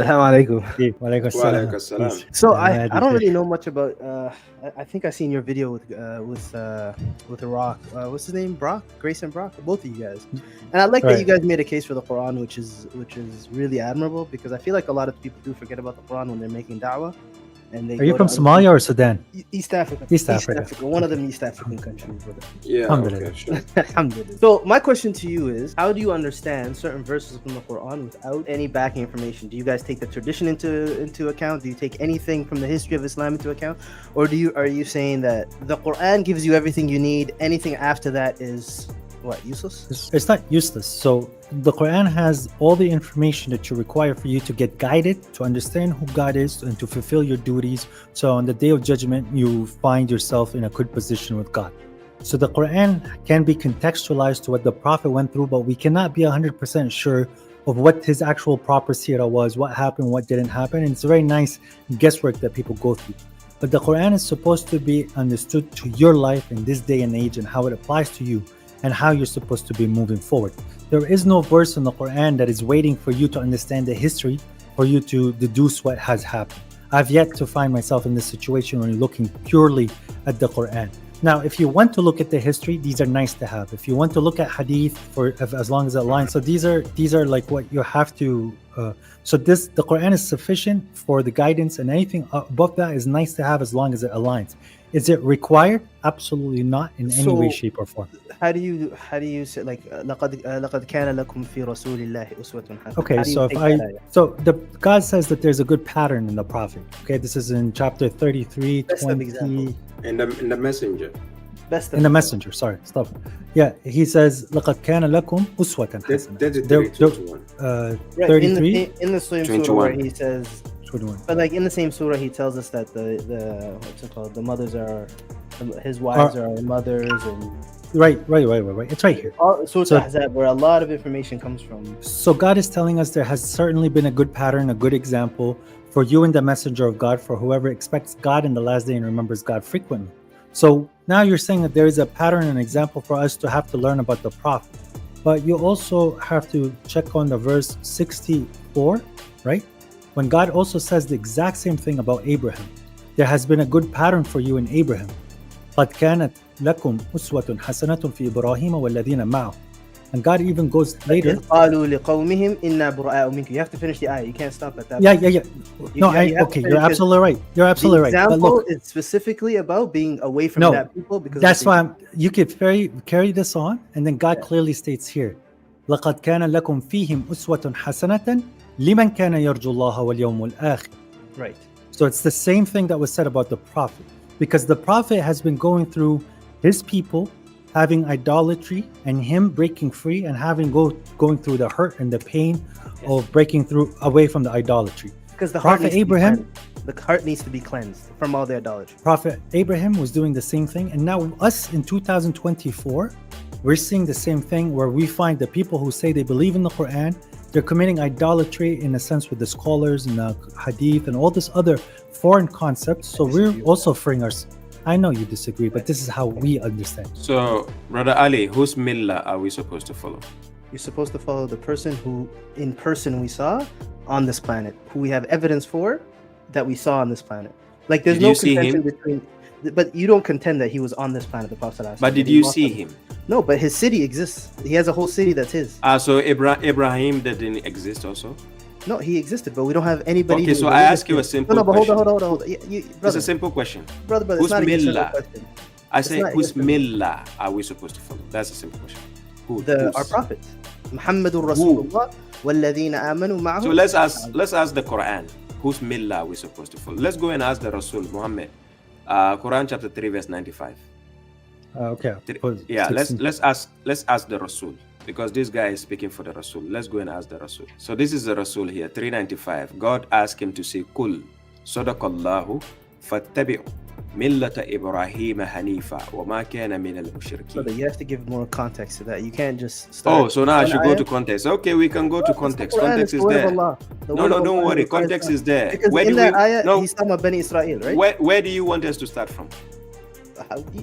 Assalamu alaikum. Walaikum Wa alaikum assalam. assalam. Peace. So Yeah, I don't really know much about. I think I seen your video with Rock. What's his name? Brock, Grayson Brock. Both of you guys. And I like that you Right. guys made a case for the Quran, which is really admirable, because I feel like a lot of people do forget about the Quran when they're making da'wah. And they Are you go from to other Somalia or Sudan? people. East Africa. East Africa. One of them East African countries. Brother. Yeah, Alhamdulillah. okay, sure. Alhamdulillah. So my question to you is, how do you understand certain verses from the Quran without any backing information? Do you guys take the tradition into account? Do you take anything from the history of Islam into account? Or are you saying that the Quran gives you everything you need, anything after that is what, useless? It's not useless. So the Quran has all the information that you require for you to get guided, to understand who God is, and to fulfill your duties. So on the day of judgment, you find yourself in a good position with God. So the Quran can be contextualized to what the Prophet went through, but we cannot be 100% sure of what his actual proper seerah was, what happened, what didn't happen. And it's a very nice guesswork that people go through. But the Quran is supposed to be understood to your life in this day and age and how it applies to you and how you're supposed to be moving forward. There is no verse in the Quran that is waiting for you to understand the history, for you to deduce what has happened. I've yet to find myself in this situation when you're looking purely at the Quran. Now, if you want to look at the history, these are nice to have. If you want to look at hadith, for as long as it aligns, so these are like what you have to. The Quran is sufficient for the guidance, and anything above that is nice to have as long as it aligns. Is it required? Absolutely not in any way, shape, or form. How do you say, like لقد كان لكم في رسول الله أسوة حسنة? Okay, so God says that there's a good pattern in the Prophet. Okay, this is in chapter 33, Best of example. 20. In the messenger. In the messenger, sorry, stop. Yeah, he says لقد كان لكم أسوة حسنة. 21. 33, in the same 21. surah where he says, 21. but like in the same surah he tells us that the what's it called, the mothers are, his wives are mothers, and Right. It's right here. Surah Ahzab, where a lot of information comes from. So God is telling us there has certainly been a good pattern, a good example for you and the messenger of God, for whoever expects God in the last day and remembers God frequently. So now you're saying that there is a pattern and example for us to have to learn about the Prophet. But you also have to check on the verse 64, right? When God also says the exact same thing about Abraham. There has been a good pattern for you in Abraham. قد كانت لكم أسوة حسنة في إبراهيم والذين معه. And God even goes later. قالوا لقومهم إنا براء منكم. You have to finish the ayah. You can't stop at that. Yeah. No, okay, you're absolutely right. You're absolutely right. The example but look, is specifically about being away from that people, because that's why you could carry this on, and then God clearly states here, لقد كان لكم فيهم أسوة حسنة لمن كان يرجو الله واليوم الآخر. Right. So it's the same thing that was said about the Prophet, because the Prophet has been going through his people having idolatry and him breaking free and going through the hurt and the pain of breaking through away from the idolatry. Because the Prophet Abraham, the heart needs to be cleansed from all the idolatry. Prophet Abraham was doing the same thing, and now us in 2024, we're seeing the same thing, where we find the people who say they believe in the Quran, they're committing idolatry in a sense with the scholars and the hadith and all this other foreign concepts. So we're also freeing ourselves. I know you disagree, but this is how we understand. So, Brother Ali, whose millah are we supposed to follow? You're supposed to follow the person who, in person, we saw on this planet, who we have evidence for that we saw on this planet. Like, there's no contention between. But you don't contend that he was on this planet, the Prophet. But did you see him? No, but his city exists. He has a whole city that's his. So Ibrahim didn't exist also? No, he existed, but we don't have anybody. Okay, so I ask you a simple question. No, but hold on. It's a simple question. Brother, whose it's not millah? question. I say, whose millah are we supposed to follow? That's a simple question. Our prophets. Muhammadur Rasulullah walladhina amanu ma'ahu. So let's ask the Quran. Whose millah are we supposed to follow? Let's go and ask the Rasul Muhammad. Quran chapter 3 verse 95. Okay. Yeah, let's ask the Rasul, because this guy is speaking for the Rasul. Let's go and ask the Rasul. So this is the Rasul here, 395. God asked him to say, Kul sadaqallahu fattabi'u millata Ibrahim hanifa wa ma kana min al-mushrikeen. But you have to give more context to that. You can't just start. Oh, so now I should go to context. Okay, we can go to context. Context is there. No, don't worry. Context is there. Because in that ayah, he's talking about Bani Israel, right? Where do you want us to start from?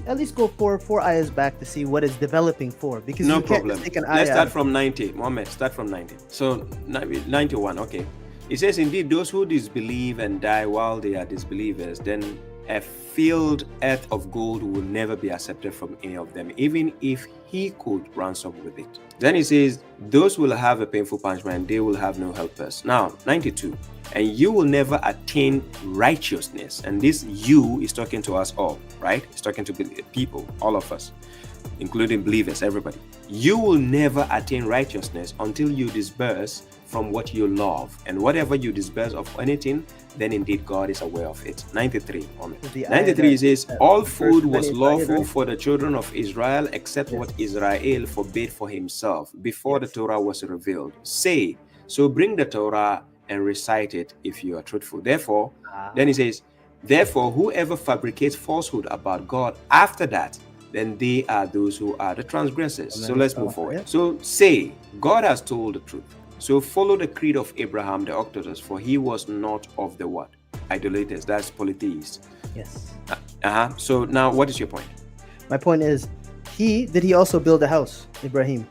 At least go 4 ayahs back to see what it's developing for. Because no you can't problem. just take an ayah. Let's start from 90. Mohammed, start from 90. So 91, okay. It says, indeed, those who disbelieve and die while they are disbelievers, then a filled earth of gold will never be accepted from any of them, even if he could ransom with it. Then it says, those will have a painful punishment, they will have no helpers. Now, 92. And you will never attain righteousness. And this you is talking to us all, right? It's talking to people, all of us, including believers, everybody. You will never attain righteousness until you disperse from what you love. And whatever you disperse of anything, then indeed God is aware of it. 93. 93 says, all food was lawful for the children of Israel except what Israel forbade for himself before the Torah was revealed. Say, so bring the Torah and recite it if you are truthful. Therefore, then he says, therefore, whoever fabricates falsehood about God after that, then they are those who are the transgressors. So let's move forward. So say, God has told the truth. So follow the creed of Abraham the Orthodox, for he was not of the what? Idolaters, that's polytheists. Yes. So now what is your point? My point is, did he also build a house, Ibrahim?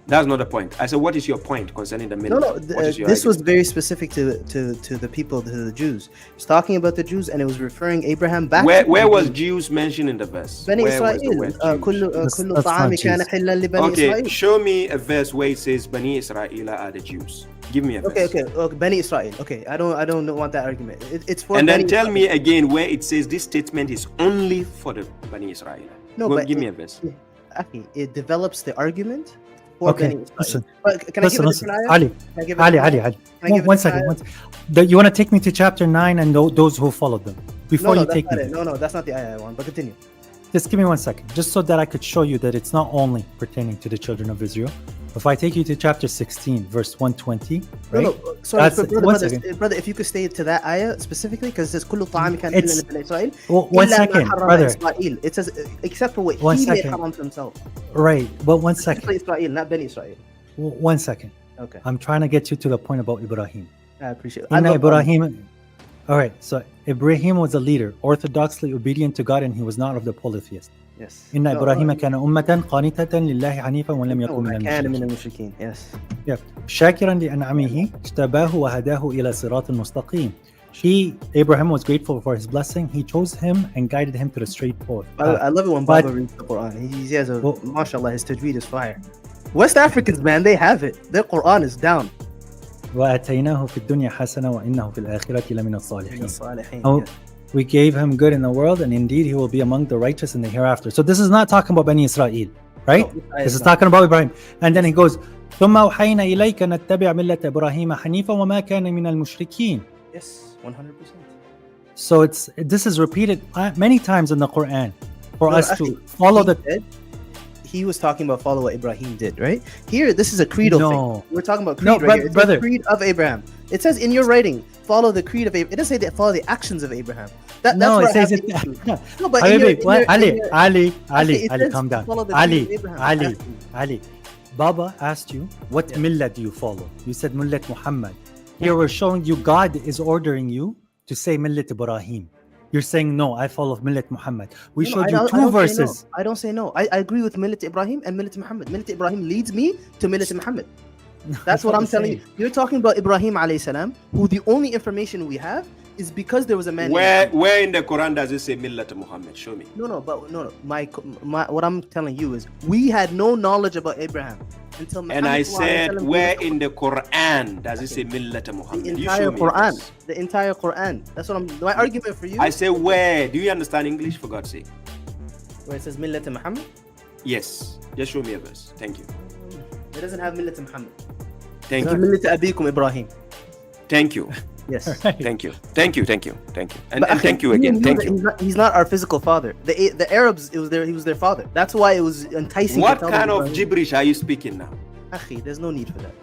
That's not the point. I said, what is your point concerning the middle? No, this was very specific to the people, to the Jews. It's talking about the Jews, and it was referring Abraham back. Where was Jews mentioned in the verse? Bani Israel. Okay, show me a verse where it says Bani Israel are the Jews. Give me a verse. Okay, Bani Israel. Okay, I don't want that argument. It's for. And Bani then tell Israel. me again where it says this statement is only for the Bani Israel. No, but give me a verse. It develops the argument. Okay, listen. Can I give it a Ali. One second. You want to take me to chapter 9 and those who followed them before you take me? No, that's not the ayah I want. But continue. Just give me 1 second, just so that I could show you that it's not only pertaining to the children of Israel. If I take you to chapter 16, verse 120, right? No, sorry, brother, if you could stay to that ayah specifically, because it says kullu ta'ami kana illa li Israel. 1 second, brother. It says except for what he made haram to himself. Right, but 1 second. Israel, not Bani Israel. 1 second. Okay. I'm trying to get you to the point about Ibrahim. I appreciate it. Ibrahim. All right, so Ibrahim was a leader, orthodoxly obedient to God, and he was not of the polytheists. Yes. إن إبراهيم كان أمة قانتة لله حنيفا ولم يكن من المشركين. Yes. Yeah. شاكرا لأنعمه اجتباه وهداه إلى صراط مستقيم. Abraham was grateful for his blessing. He chose him and guided him to the straight path. I love it when Baba reads the Quran. He has mashallah, his tajweed is fire. West Africans, man, they have it. Their Quran is down. وآتيناه في الدنيا حسنة وإنه في الآخرة لمن الصالحين. Oh, we gave him good in the world, and indeed he will be among the righteous in the hereafter. So this is not talking about Bani Israel, right? No, this is talking about Ibrahim. And then he goes, ثم أوحينا إليك نتبع ملة إبراهيم حنيفا وما كان من المشركين. Yes, 100%. So this is repeated many times in the Quran for us to follow He was talking about follow what Ibrahim did, right? Here, this is a creedal thing. We're talking about creed right here. It's the creed of Abraham. It says in your writing, follow the creed of Abraham. It doesn't say that follow the actions of Abraham. That's it says it. No, but Ali, calm down. Ali. Baba asked you, what millah do you follow? You said Millat Muhammad. Here we're showing you God is ordering you to say Millat Ibrahim. You're saying, no, I follow Millat Muhammad. We showed you two verses. I don't say no. I agree with Millat Ibrahim and Millat Muhammad. Millat Ibrahim leads me to Millat Muhammad. That's what I'm telling you. You're talking about Ibrahim alayhi salam, who the only information we have is because there was a man. Where in the Quran does it say Millat Muhammad? Show me. No. My what I'm telling you is we had no knowledge about Abraham until Muhammad. And I said, where in the Quran does it say Millat Muhammad? The entire Quran. The entire Quran. That's what my argument for you. I say where? Do you understand English, for God's sake? Where it says Millat Muhammad? Yes. Just show me a verse. Thank you. It doesn't have Millat Muhammad. Thank you. Millat Abikum Ibrahim. Thank you. Yes. Right. Thank you. And thank you again. Thank you. He's not our physical father. The Arabs, he was their father. That's why it was enticing. What kind of gibberish are you speaking now? There's no need for that.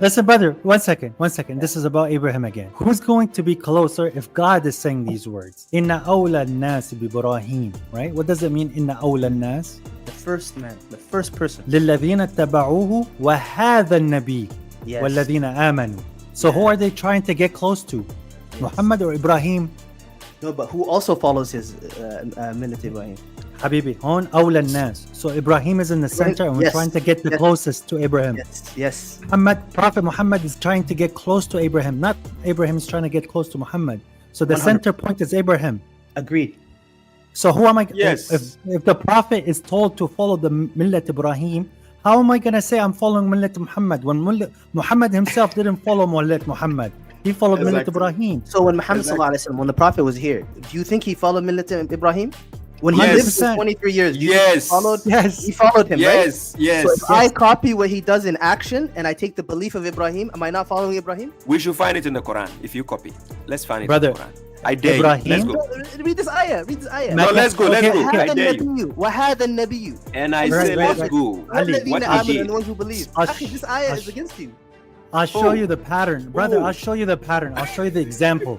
Listen, brother, 1 second. This is about Abraham again. Who's going to be closer if God is saying these words? Inna awla nas bi Ibrahim, right? What does it mean, inna awla nas? The first man, the first person. للذين اتبعوه وهذا النبي والذين آمنوا. So who are they trying to get close to? Muhammad or Ibrahim? No, but who also follows his Millat Ibrahim? Habibi, هون أولى الناس. So Ibrahim is in the center and we're Yes. trying to get the Yes. closest to Abraham. Yes. Prophet Muhammad is trying to get close to Abraham, not Abraham is trying to get close to Muhammad. So the 100%. center point is Abraham. Agreed. So who am I? Yes. If the Prophet is told to follow the Millat Ibrahim, how am I going to say I'm following Millat Muhammad when Muhammad himself didn't follow Millat Muhammad? He followed Millat Exactly. Ibrahim. So when Muhammad Exactly. sallallahu alaihi wasallam, when the Prophet was here, do you think he followed Millat Ibrahim? When he Yes. lived for 23 years, do you think Yes. he followed? Yes. He followed him, right? Yes, yes. So if I copy what he does in action and I take the belief of Ibrahim, am I not following Ibrahim? We should find it in the Quran. If you copy, let's find it Brother, in the Quran. I dare Ibrahim- you. Let's go. Read this ayah. Read this ayah. No, let's go. Let's Okay, go. okay. I dare you. وهذا النبي And I Right, say, right, let's right. go. والذين What آمنوا he and the did. ones who believe. I'll Akhi, this ayah is against you. I'll show Oh. you the pattern, brother. Oh. I'll show you the pattern. I'll show you the example.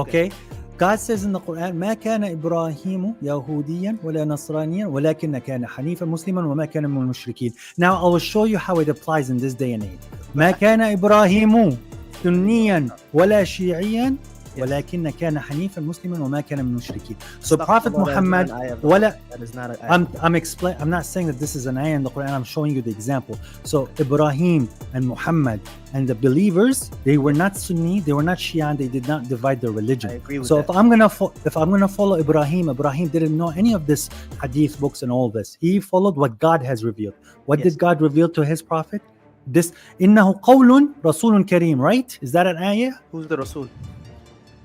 Okay. God says in the Quran, ما كان إبراهيم يهوديا ولا نصرانيا ولكن كان حنيفا مسلما وما كان من المشركين. Now I will show you how it applies in this day and age. ما كان إبراهيم سنيا ولا شيعيا ولكن كان حنيفا مسلما وما كان من المشركين. So Prophet Muhammad ولا That is not an ayah. I'm not saying that this is an ayah in the Quran. I'm showing you the example. So Ibrahim and Muhammad and the believers, they were not Sunni, they were not Shia, and they did not divide their religion. I agree with So that. if I'm gonna follow Ibrahim didn't know any of this hadith books and all this. He followed what God has revealed. What Yes. did God reveal to His prophet? This إنه قول رسول كريم, right? Is that an ayah? Who's the Rasul?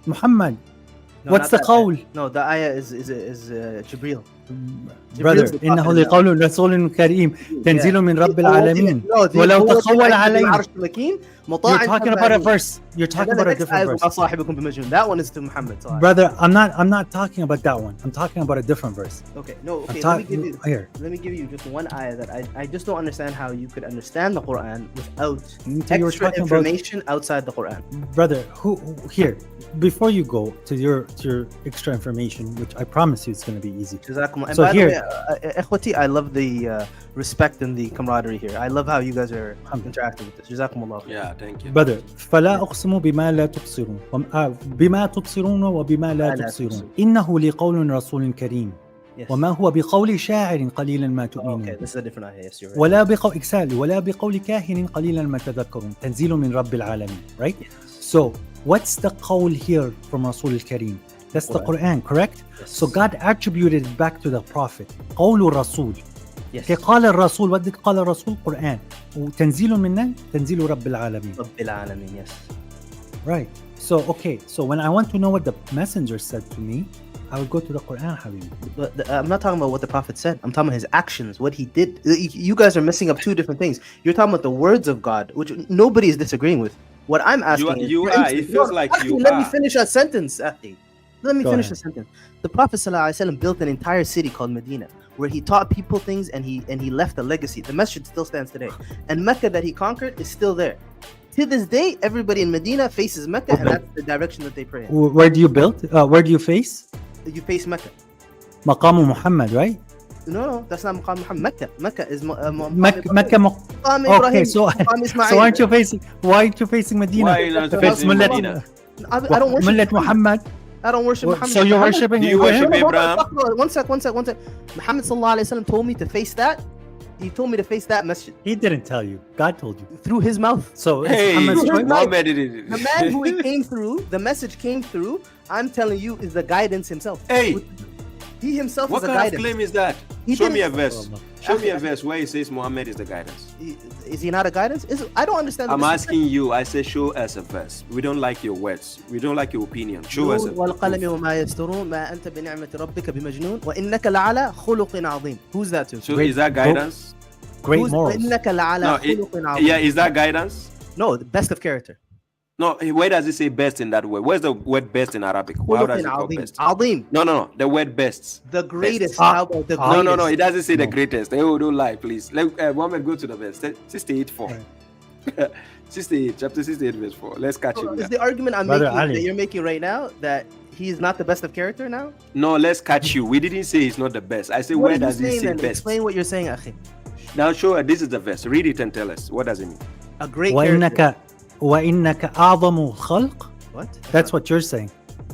Muhammad. No, What's not the that ayah. qawl? No, the ayah is Jibreel. Brother, Jibreel's the إنه prophet لقول رسول كريم تنزيل من رب العالمين ولو تقول علينا. You're talking about a verse. You're talking about a different verse. That one is to Muhammad. So Brother, I'm not talking about that one. I'm talking about a different verse. okay, no, okay. I'm Let here. me give you just one ayah that I just don't understand how you could understand the Quran without You were extra talking about- information outside the Quran. Brother, who here? Before you go to your extra information, which I promise you it's going to be easy. Jazakum. And So by here- the way, ikhwati, I love the respect and the camaraderie here. I love how you guys are interacting with this. Jazakumullah. Yeah, thank you. Brother, فلا أقسم بما لا تبصرون بما تبصرون وبما لا تبصرون إنه لقول رسول كريم Yes. وما هو بقول شاعر قليلا ما Oh, تؤمنون okay, this is a different ayah. Yes, you're right. ولا بقول exactly ولا بقول كاهن قليلا ما تذكرون تنزيل من رب العالمين, right? So what's the قول here from Rasul al-Kareem? That's the Quran, correct? Yes. So God attributed it back to the Prophet. قول الرسول. Yes. Okay, قال الرسول. What did قال الرسول? Quran. وتنزيل من تنزيل رب العالمين. Rabbil Alameen, yes. Right. So okay. So when I want to know what the messenger said to me, I would go to the Quran, Habibi. But I'm not talking about what the Prophet said. I'm talking about his actions, what he did. You guys are messing up two different things. You're talking about the words of God, which nobody is disagreeing with. What I'm asking is, you for are. instance- It feels No, like Akhi, you let me are. finish a sentence. Akhi. Let me Go finish ahead. the sentence. The Prophet ﷺ built an entire city called Medina, where he taught people things and he left a legacy. The masjid still stands today, and Mecca that he conquered is still there. To this day, everybody in Medina faces Mecca, and that's the direction that they pray in. Where do you build? Where do you face? You face Mecca. مقام Muhammad, right? No, that's not Maqam Muhammad. Mecca. Mecca is Mecca. Maqam Okay, Ibrahim, so Maqam Ismail. so why aren't you facing Medina? Why not If it's facing Millat- Medina? I don't worship Millat Muhammad. I don't worship Muhammad. So you're Muhammad- worshiping Do you Ibrahim? worship Hold on, Abraham? One sec. Muhammad sallallahu alaihi wasallam told me to face that. He told me to face that masjid He didn't tell you. God told you. through his mouth. So it's Hey, Muhammad's choice. Muhammad did it. The man who it came through, the message came through. I'm telling you, is the guidance himself. Hey, He himself what is a kind of guidance. claim is that? He Show me a didn't- verse. Show me a verse where it says Muhammad is the guidance. Is he not a guidance? I don't understand. I'm this. asking you. I say show us a verse. We don't like your words. We don't like your opinion. Show us a والقلم وما يسترون ما أنت بنعمة ربك بمجنون وإنك لعلى خلق عظيم. Who's that to? So Great- is that guidance? Great morals. وإنك لعلى No, خلق عظيم. Yeah, is that guidance? No, the best of character. No, where does it say best in that word? Where's the word best in Arabic? How does it call عظيم. best? عظيم. No, the word best. The greatest. Ah, How about the ah. greatest? No, it doesn't say the No. greatest. Oh, don't lie, please. Let Muhammad go to the verse. 68:4. 68, chapter 68, verse 4. Let's catch him Is there. the argument I'm Brother making Ali. that you're making right now that he is not the best of character now? No, let's catch you. We didn't say he's not the best. I say, What where are you does it saying say then? best? Explain what you're saying, Akhi. Now, show her. This is the verse. Read it and tell us. What does it mean? A great character. وإنك أعظم الخلق. What? That's what you're saying.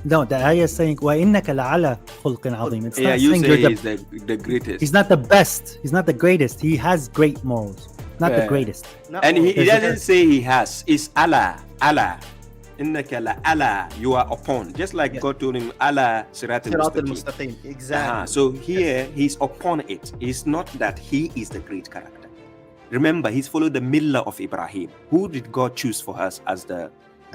No, the ayah is saying وَإِنَّكَ لَعَلَى خُلْقٍ عَظِيمٍ. It's Yeah, not you saying say you're he's the greatest. he's not the best. He's not the greatest. He has great morals. Not the Yeah. greatest. Not And all. he There's a- doesn't say he has. It's Allah. Allah. Innaka la Allah. You are upon. Just like Yeah. God told him, Allah Sirat Sirat al-Mustaqim. al-Mustaqim. Exactly. So here he's upon it. It's not that he is the great character. Remember, he's followed the millah of Ibrahim. Who did God choose for us as the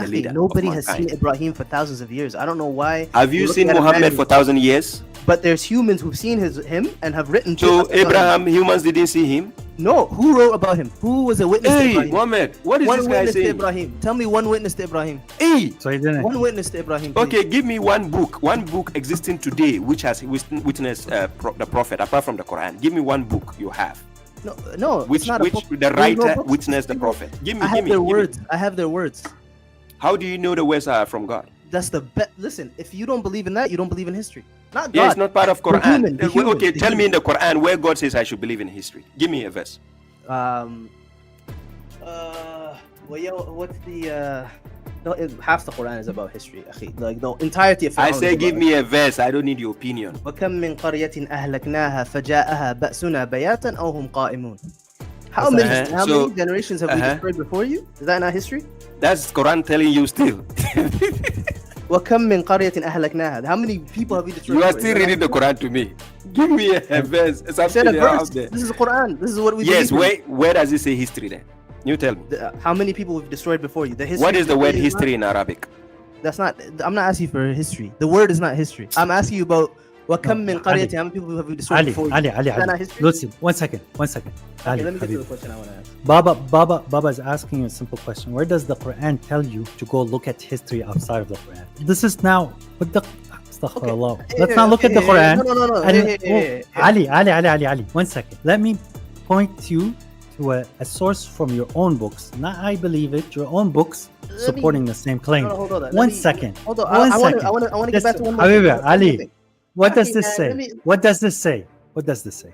leader? Nobody of has mankind? seen Ibrahim for thousands of years. I don't know why. Have you Look seen at a Muhammad man- for 1,000 years? But there's humans who've seen him and have written. So about him. Abraham, humans didn't see him. No, who wrote about him? Who was a witness to Hey, Ibrahim? Muhammad, what is One this guy witness to saying? Ibrahim. Tell me one witness to Ibrahim. Hey, So he didn't. One witness to Ibrahim. please. okay, give me one book existing today which has witnessed the prophet apart from the Quran. Give me one book you have. No, Which it's not a book. the There's no writer books. witnessed the prophet. Give me, I have give me, their give me. words. I have their words. How do you know the words are from God? That's the best. Listen, if you don't believe in that, you don't believe in history. Not God. Yeah, it's not part of The Quran. human, the human, Okay, the tell me in human. the Quran where God says I should believe in history. Give me a verse. What's the no, half the Quran is about history, akhi. Like the entirety of I Fir'aun say is give about me a verse. I don't need your opinion. وكم من قرية أهلكناها فجاءها بأسنا بياتا أو هم قائمون. How That's many so- how many generations have we uh-huh. destroyed before you? Is that not history? That's Quran telling you still. وكم من قرية أهلكناها. How many people have we destroyed? You are before? still Is that reading the not Quran to me. Give me a verse. I said Something a out verse. there. This is the Quran. This is what we Yes, believe in. where does it say history then? You tell me. How many people we've destroyed before you? The history. What is the word is not- history in Arabic? That's not. I'm not asking you for history. The word is not history. I'm asking you about وكم من قرية. How many people have we destroyed Ali, before you? Ali, Is that not Ali. history? Listen, 1 second. Okay, Ali, let me get to Habib. the question I want to ask. Baba is asking you a simple question. Where does the Quran tell you to go look at history outside of the Quran? This is now what the Astaghfirullah. Let's not look at the Quran. No. And- Hey. Ali. 1 second. Let me point you to a source from your own books. Not I believe it, your own books supporting the same claim. No, hold on. One second. Hold on. One I second. want to get back to one more Habibi, thing. Ali, what does Okay, this man, say? let me- What does this say? What does this say?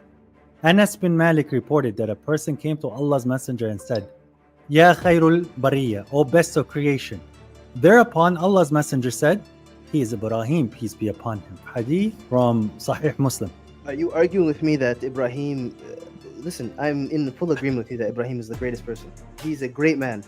Anas bin Malik reported that a person came to Allah's messenger and said, Ya khairul bariya, O best of creation. Thereupon Allah's messenger said, He is Ibrahim, peace be upon him. Hadith from Sahih Muslim. Are you arguing with me that Ibrahim? Listen, I'm in full agreement with you that Ibrahim is the greatest person. He's a great man.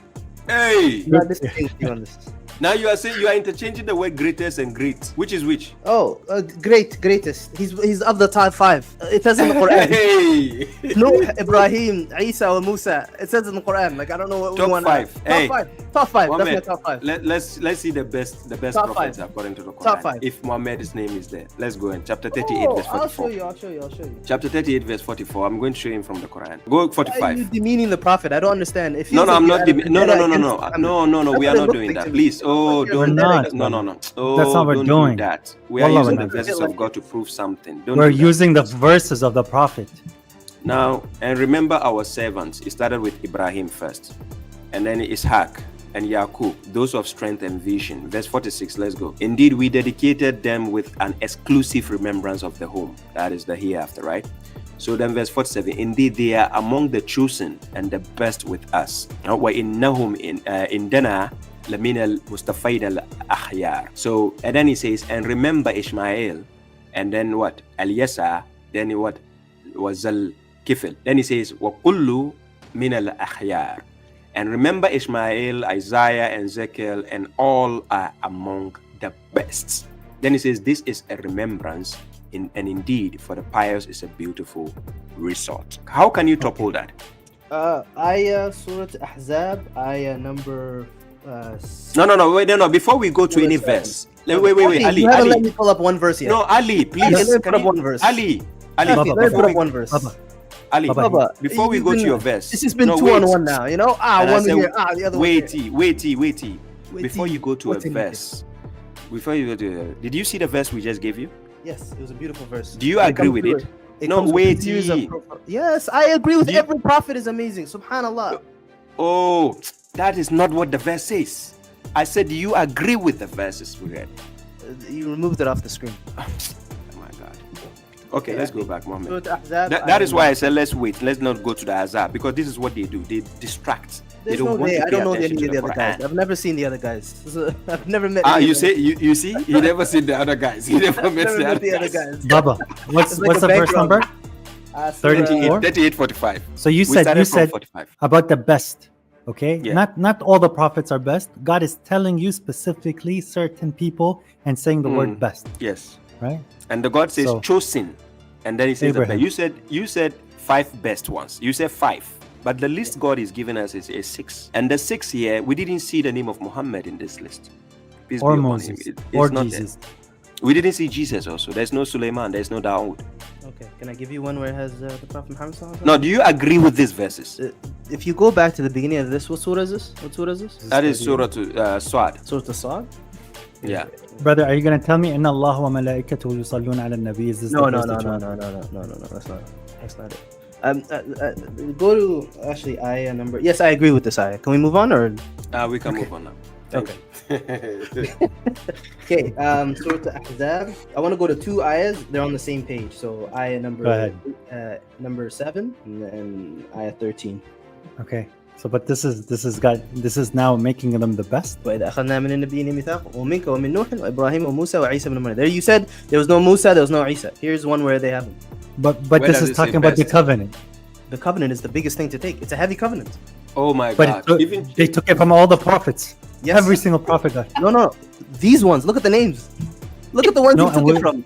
Hey, I'm not disagreeing with you on this. now you are saying you are interchanging the word greatest and great. Which is which? Oh, greatest. He's of the top 5. It says in the Quran. Hey, No, Ibrahim, Isa, or Musa. It says in the Quran. Like I don't know what Top we want. five. Hey. Top five. That's my Muhammad, top 5. let's see the best Top prophets five. according to the Quran. Top five. If Muhammad's name is there, let's go in chapter 38 verse I'll show 44. you. I'll show you. Chapter 38 verse 44. I'm going to show him from the Quran. Go Why are you 45. demeaning the prophet? I don't understand. If No, you I'm think not. you had a No. vendetta against Muhammad, No. We that's are what it not looks doing like that. to me. Please. Oh, You're don't. not. No. Oh, That's not what we're don't doing. do that. We are Wallah, using we're the not. verses of God to prove something. Don't We're do that. using the verses of the Prophet. Now, and remember our servants. It started with Ibrahim first, and then Ishaq and Yaqub, those of strength and vision. Verse 46, let's go. Indeed, we dedicated them with an exclusive remembrance of the home. That is the hereafter, right? So then verse 47, indeed, they are among the chosen and the best with us. وَإِنَّهُمْ إِنْدَنَا لَمِنَ الْمُسْتَفَيْنَ الْأَخْيَارِ. So, and then he says, and remember Ishmael, and then what? Al-Yasa, then what? Was Al-Kifl. Then he says, وَقُلُّ مِنَ الْأَخْيَارِ. And remember Ishmael, Isaiah, and Ezekiel, and all are among the best. Then he says, this is a remembrance, and indeed, for the pious is a beautiful resort. How can you topple that? Ayah Surah Ahzab, Ayah number. No. Before we go to any verse, wait, Ali, You haven't let Ali. me pull up one verse yet. No, Ali, please. let me put Can up you- one verse. Ali, Baba, let me put before up we- one verse. Baba, Ali, Baba, before we you've go to been- your verse. It's just been No, 2 wait. on 1 now. You know, And I one said, here, the other one here. waity. Before you go to a What's in it? verse, did you see the verse we just gave you? Yes, it was a beautiful verse. Do you It agree comes with through it? It No, comes with wait. years of yes, I agree with Do you- every prophet is amazing. Subhanallah. Oh, that is not what the verse says. I said, do you agree with the verses we read? You removed it off the screen. Oh my God. Okay, let's go back, Mohammed. Surah Ahzab, That Ayah is why I said let's wait. Let's not go to the Azab, because this is what they do. They distract. They There's don't no want way. to I pay don't know attention any to of the other guys. Quran. I've never seen the other guys. I've never met. Ah, any you of them. say you see, he never seen the other guys. He never met Never the met other the other guys. guys. Baba, what's It's like a the verse background. number? Surah, 34? 38, 45. So you We said started from 45. about the best, okay? Yeah. Not all the prophets are best. God is telling you specifically certain people and saying the word best, Yes. right? And the God says So- chosen, and then he says the Abraham. best. You said 5 best ones. You said 5. But the list God is giving us is 6. And the 6 here, we didn't see the name of Muhammad in this list. Peace Or be upon Moses, him. It's or not Jesus. there. We didn't see Jesus also. There's no Suleiman. There's no Dawood. Okay, can I give you one where it has the Prophet Muhammad sallallahu alaihi wasallam? Now, do you agree with these verses? If you go back to the beginning of this, what surah is this? What surah is this? That is Surah Swad. Surah As-Sad? Yeah. Brother, are you going to tell me, Inna Allah wa malaikatahu yusalluna ala nabi? Is this No, the no, verse no, that you no, want? no, no, no, no, no. That's not it. Go to actually ayah number. Yes, I agree with this ayah. Can we move on or? We can move on now. Okay. Okay. Surah Ahzab. I want to go to 2 ayahs. They're on the same page. So ayah number Go ahead. number 7 and ayah 13. Okay. So, but this is now making them the best. وإذا أخذنا من النبيين ميثاقا ومنك ومن نوح وإبراهيم وموسى وعيسى بن مريم. There you said there was no Musa, there was no Isa. Here's one where they have them. But Where this does is it say talking about the best? covenant. The covenant is the biggest thing to take. It's a heavy covenant. Oh my But God. Even they took it from all the prophets. Yes. Every single prophet got. No. These ones. Look at the names. Look at the ones No, you took and it from.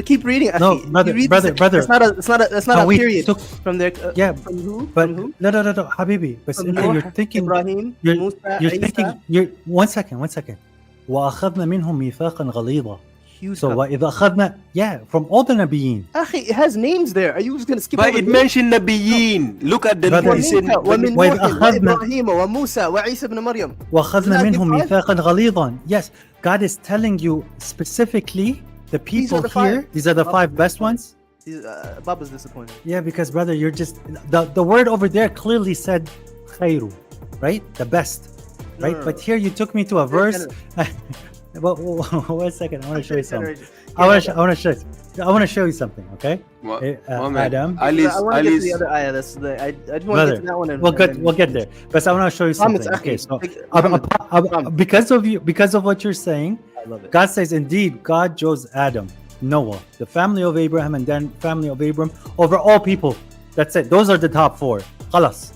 Keep reading. No, Akhi. brother, You read brother, this- brother. That's not No, a we period took- from their. Yeah, From who? But From who? no, Habibi. But From simply Noah, you're thinking. Ibrahim, You're, Musa, you're Isa. thinking. You're one second. وأخذنا منهم ميثاقا غليظا. Huge So covenant. وإذا أخذنا, yeah, from all the Nabiyyin. Akhi, it has names there. Are you just gonna skip but over it names? mentioned Nabiyin. Look at the Brother, he said, ومن وإذ نوح أخذنا- وإبراهيم وموسى وعيسى بن مريم. وأخذنا Isn't that منهم the five? ميثاقا غليظا. Yes, God is telling you specifically the people are the here. 5. These are the 5 best ones. Baba's disappointed. Yeah, because brother, you're just the word over there clearly said khairu, right? The best, No, right? no, But no. here you took me to a verse. Well, one second, I want to show you something. I want to show you something, okay? Adam. I want to get to Ali's, the other ayah. That's the I just want to Brother, get to that one. And, We'll get there. But I want to show you Promise, something. Okay, Akhi. so Promise. because of what you're saying, I love it. God says, indeed, God chose Adam, Noah, the family of Abraham, and then family of Abram over all people. That's it. Those are the top 4. Khalas.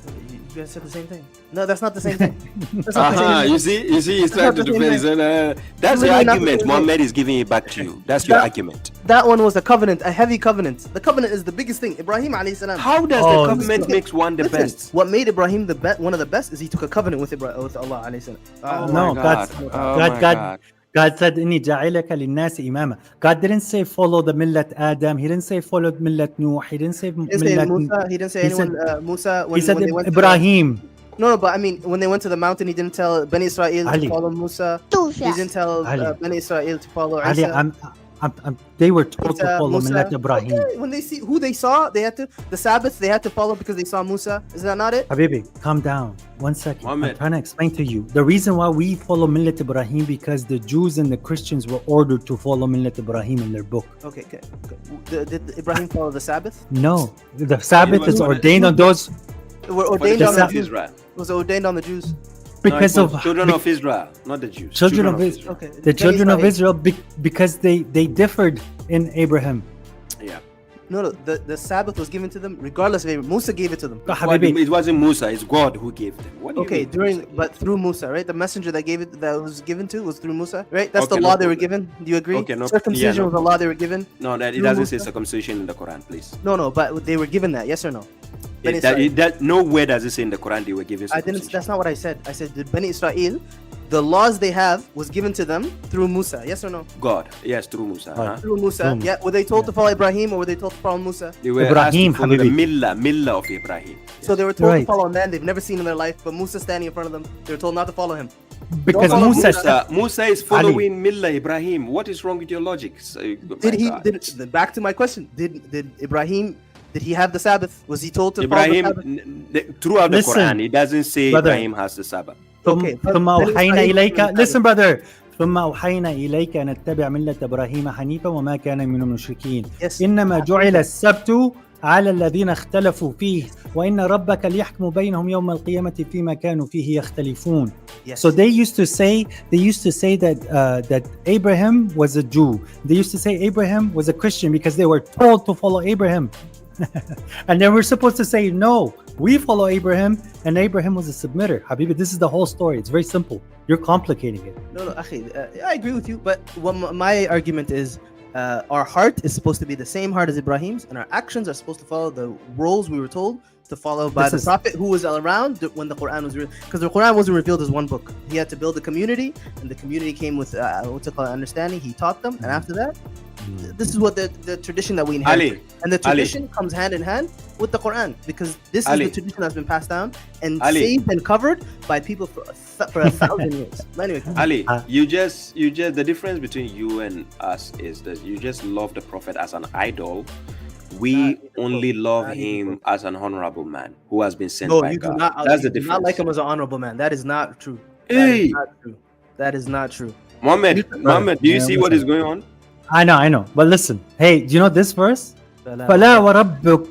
You guys said the same thing. No, that's not the same thing. That's not the same thing. you see, he's trying to not the defend his same own. That's your Literally not the argument. same Muhammad is giving it back to you. That's your argument. That one was a covenant, a heavy covenant. The covenant is the biggest thing. Ibrahim alayhi salam. How does Oh, the government makes one the Listen, best? What made Ibrahim one of the best is he took a covenant with Allah alayhi salam. Oh No, my God's- God. God said, إني جاعلك للناس إماما. God didn't say follow the millat Adam. He didn't say follow millat Nuh. He didn't say He didn't say millat. Musa. He didn't say he anyone. said- Musa. He said when they went Ibrahim. No, but I mean, when they went to the mountain, he didn't tell Bani Israel Ali. to follow Musa. He didn't tell Ali. Bani Israel to follow Ali, Isa. they were told to Musa, follow Musa. millat Ibrahim. Okay, when they see who they saw, they had to the Sabbath. They had to follow because they saw Musa. Is that not it? Habibi, calm down. 1 second. Muhammad. I'm trying to explain to you. The reason why we follow Millat Ibrahim because the Jews and the Christians were ordered to follow Millat Ibrahim in their book. Okay. Did Ibrahim follow the Sabbath? No, the Sabbath was is one of- ordained on those It were For the ordained on children the of Jews. Israel. It was ordained on the Jews. because No, it of was children of Israel, not the Jews. Children of Israel. Okay. the Bani children of Israel. Israel because they differed in Abraham. Yeah. No. The Sabbath was given to them regardless of Abraham. Musa gave it to them. Habibi, It wasn't Musa, it's God who gave them. What do you Okay, mean? but through Musa, right? The messenger that was given to was through Musa, right? That's Okay, the no law they were problem. given. Do you agree? Okay, no- Circumcision yeah, no was the law they were given. No, that it Through doesn't say Musa? circumcision in the Quran, please. No, but they were given that. Yes or no? Bani Nowhere does it say in the Quran they were given I circumcision. didn't. That's not what I said. I said the Bani Israel, the laws they have was given to them through Musa. Yes or no? God, yes, through Musa. Right. Through Musa. Through Musa. Yeah. Were they told to follow Ibrahim or were they told to follow Musa? They were Ibrahim, asked to follow the Habibi. millah of Ibrahim. So they were told Right. to follow a man they've never seen in their life, but Musa standing in front of them, they were told not to follow him. because follow Musa Musa is following millah Ibrahim. What is wrong with your logic? Did he? Back to my question. Did Ibrahim? Did he have the Sabbath? Was he told to Ibrahim, follow the Sabbath? throughout the Listen, Quran, it doesn't say brother. Ibrahim has the Sabbath. Okay, but ثم Bani أوحينا Israel- إليك listen brother ثم أوحينا إليك أن اتبع ملة إبراهيم حنيفا وما كان من المشركين Yes. إنما جعل السبت على الذين اختلفوا فيه وإن ربك ليحكم بينهم يوم القيامة فيما كانوا فيه يختلفون. Yes. So they used to say that Abraham was a Jew. They used to say Abraham was a Christian because they were told to follow Abraham. And then we're supposed to say, no, we follow Abraham, and Abraham was a submitter. Habibi, this is the whole story. It's very simple. You're complicating it. No, akhi, I agree with you, but what my argument is, our heart is supposed to be the same heart as Ibrahim's, and our actions are supposed to follow the roles we were told to follow by the prophet who was around when the Quran was revealed. Because the Quran wasn't revealed as one book. He had to build a community, and the community came with what's it called, understanding. He taught them, and after that, this is what the tradition that we inherit. And the tradition comes hand in hand with the Quran, because this is the tradition that's been passed down and saved and covered by people for 1,000 years. Anyway, Ali, you just the difference between you and us is that you just love the Prophet as an idol. We only love him as an honorable man who has been sent by God. That's the difference. Not like him as an honorable man. That is not true. Hey. That is not true. Muhammad, do you see what is going on? I know. But listen, hey, do you know this verse? فلا وربك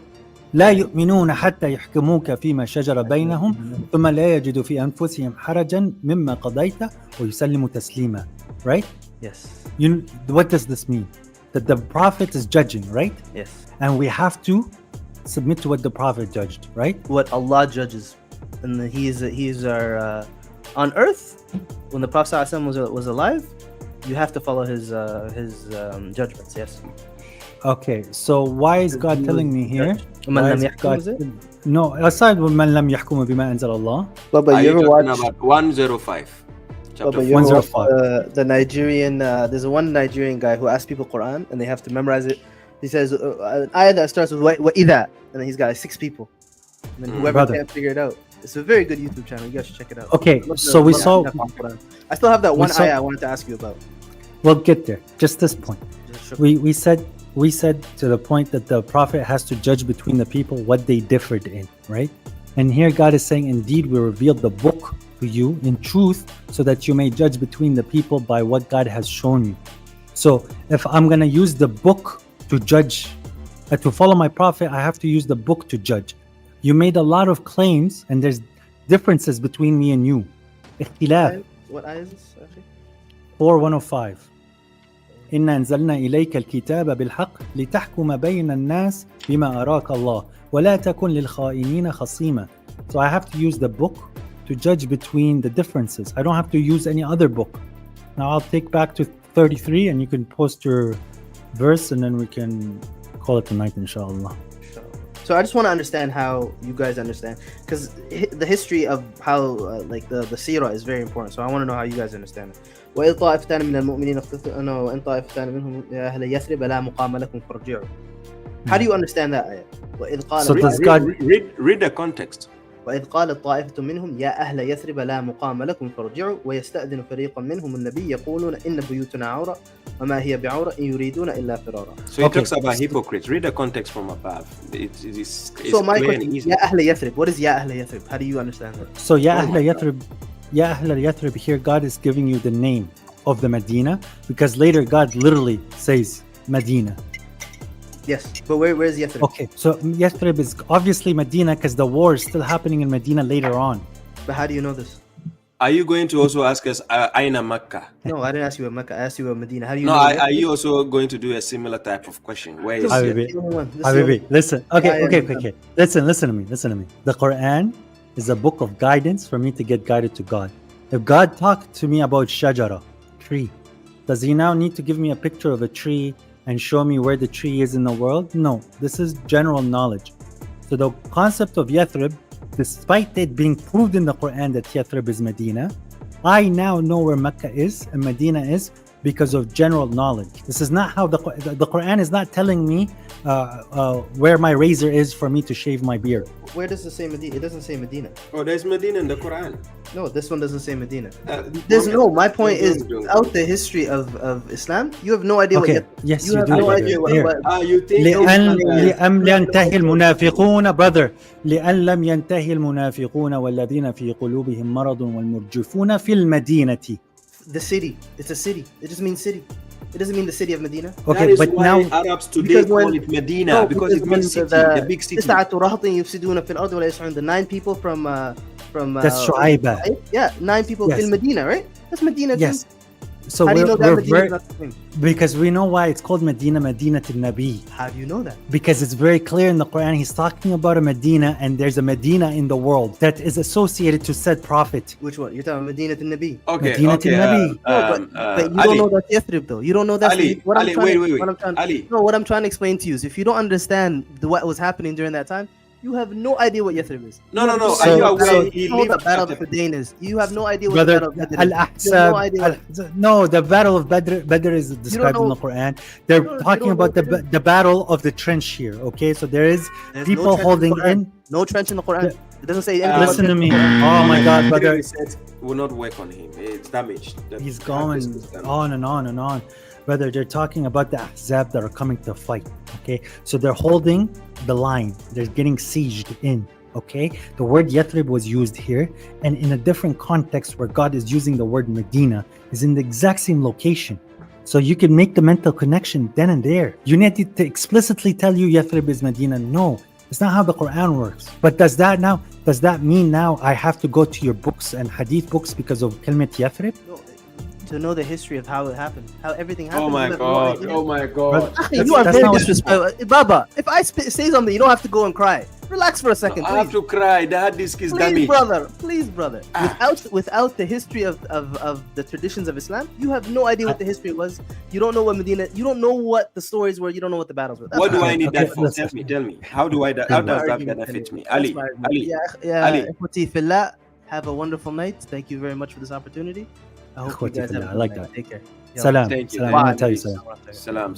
لا يؤمنون حتى يحكموك فيما شجر بينهم ثم لا يجدوا في أنفسهم حرجا مما قضيت ويسلموا تسليما. Right? Yes. What does this mean? That the prophet is judging, right? Yes. And we have to submit to what the prophet judged, right? What Allah judges, and he is our on earth. When the Prophet ﷺ was alive, you have to follow his judgments. Yes. Okay, so why is God telling me here? No, aside from man lam yahkum bima anzal Allah. But you ever watch about 105? Chapter 105. The Nigerian, there's one Nigerian guy who asks people Quran and they have to memorize it. He says an ayah that starts with wa idha, and then he's got like 6 people. And then whoever can't figure it out. It's a very good YouTube channel. You guys should check it out. Okay, so we saw. I still have that one ayah I wanted to ask you about. We'll get there. Just this point. We said to the point that the prophet has to judge between the people what they differed in, right? And here God is saying, indeed, we revealed the book to you in truth so that you may judge between the people by what God has shown you. So if I'm going to use the book to judge, to follow my prophet, I have to use the book to judge. You made a lot of claims and there's differences between me and you. اختلاف. What ayah is this actually? 4:105. إنا أنزلنا إليك الكتاب بالحق لتحكم بين الناس بما أراك الله ولا تكن للخائنين خصيما. So I have to use the book to judge between the differences. I don't have to use any other book. Now I'll take back to 33 and you can post your verse and then we can call it tonight, inshallah. So I just want to understand how you guys understand, because the history of how like the seerah is very important. So I want to know how you guys understand it. وإذ طائفتان من المؤمنين اقتتلوا وإن طائفتان منهم يا أهل يثرب لا مقام لكم فارجعوا. How do you understand that ayah? وإذ قال So does God read the context? وإذ قالت طائفة منهم يا أهل يثرب لا مقام لكم فارجعوا ويستأذن فريق منهم النبي يقولون إن بيوتنا عورة وما هي بعورة إن يريدون إلا فرارا. So it talks about hypocrites. Read the context from above. It's so my question is يا أهل يثرب. What is يا أهل يثرب? How do you understand that? So يا أهل يثرب, here God is giving you the name of the Medina, because later God literally says Medina. Yes, but where is Yathrib? Okay, so Yathrib is obviously Medina because the war is still happening in Medina later on. But how do you know this? Are you going to also ask us Aina Makkah? No, I didn't ask you about Mecca. I asked you about Medina. How do you know? Are you also going to do a similar type of question? Where is Habibi, listen. Okay. Listen to me. The Quran is a book of guidance for me to get guided to God. If God talked to me about shajara, tree, does he now need to give me a picture of a tree and show me where the tree is in the world? No, this is general knowledge. So the concept of Yathrib, despite it being proved in the Quran that Yathrib is Medina, I now know where Mecca is and Medina is because of general knowledge. This is not how the Quran is not telling me where my razor is for me to shave my beard. Where does it say Medina? It doesn't say Medina. Oh, there's Medina in the Quran. No, this one doesn't say Medina. My point is, without the history of Islam, you have no idea what yes, you have no idea what you think لأن ينتهي المنافقون brother لأن لم ينتهي المنافقون والذين في قلوبهم مرض والمرجفون في المدينة. The city. It's a city. It just means city. It doesn't mean the city of Medina. That Okay, is but why now Arabs today because when- call it Medina, No, because it when means city, the big city. تسعة رهط يفسدون في الأرض ولا يصلحون, the 9 people from that's Shu'aiba. yeah, 9 people Yes. in Medina, right? That's Medina. Yes. So How do you know that we're Medina is very, not the same? because we know why it's called Medina, Medina to Nabi. How do you know that? Because it's very clear in the Quran, he's talking about a Medina, and there's a Medina in the world that is associated to said prophet. Which one? You're talking Medina to Nabi. Okay, Medina okay. to Nabi. But you Ali, don't know that's Yathrib though. You don't know that's Ali, what I'm Ali, trying wait. what I'm trying, Ali. No, what I'm trying to explain to you is if you don't understand what was happening during that time, you have no idea what Yathrib is. No. So- Are you aware so- he Hold lived up, Battle at of Hudayn is. You have no idea what Brother, the Battle of Badr is. Al You have no idea what- Ahzab, no, the battle of Badr is described in know- the Quran. They're you talking don't about know the battle of the trench here. Okay, so there is There's people no trench holding in the Quran. in. No trench in the Quran. It doesn't say anything. Listen about to me. trench. Oh my God, brother. Reset will not work on him. It's damaged. He's going on and on and on. Brother, they're talking about the Ahzab that are coming to fight. Okay, so they're holding the line. They're getting sieged in. Okay, the word Yathrib was used here, and in a different context where God is using the word Medina is in the exact same location. So you can make the mental connection then and there. You need to explicitly tell you Yathrib is Medina. No, it's not how the Quran works. But does that mean now I have to go to your books and hadith books because of Kalmat Yathrib? No, to know the history of how it happened, how everything happened. Oh my you have no God! idea. Oh my God! Brother, You are that's very not what- disrespectful. Baba, if I say something, you don't have to go and cry. Relax for a second, I have please. to cry. The hard disk is Please, damaged. brother. Please, brother. Ah. Without the history of the traditions of Islam, you have no idea what the history was. You don't know what Medina. You don't know what the stories were. You don't know what the battles were. That's What do my- I need Okay, that for? listen. Tell me. How does that argument benefit anyway. me? That's Ali, my argument. Ali. Yeah, Ali. Ikhwati fillah, have a wonderful night. Thank you very much for this opportunity. I hope you Ikhwati guys have fillah, a I good like night. that. Take care. Salam. Thank you. Salam. Thank Let me you. tell you Please. something.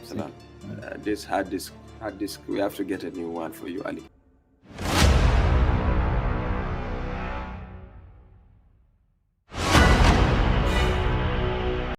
Salam. We have to get a new one for you, Ali.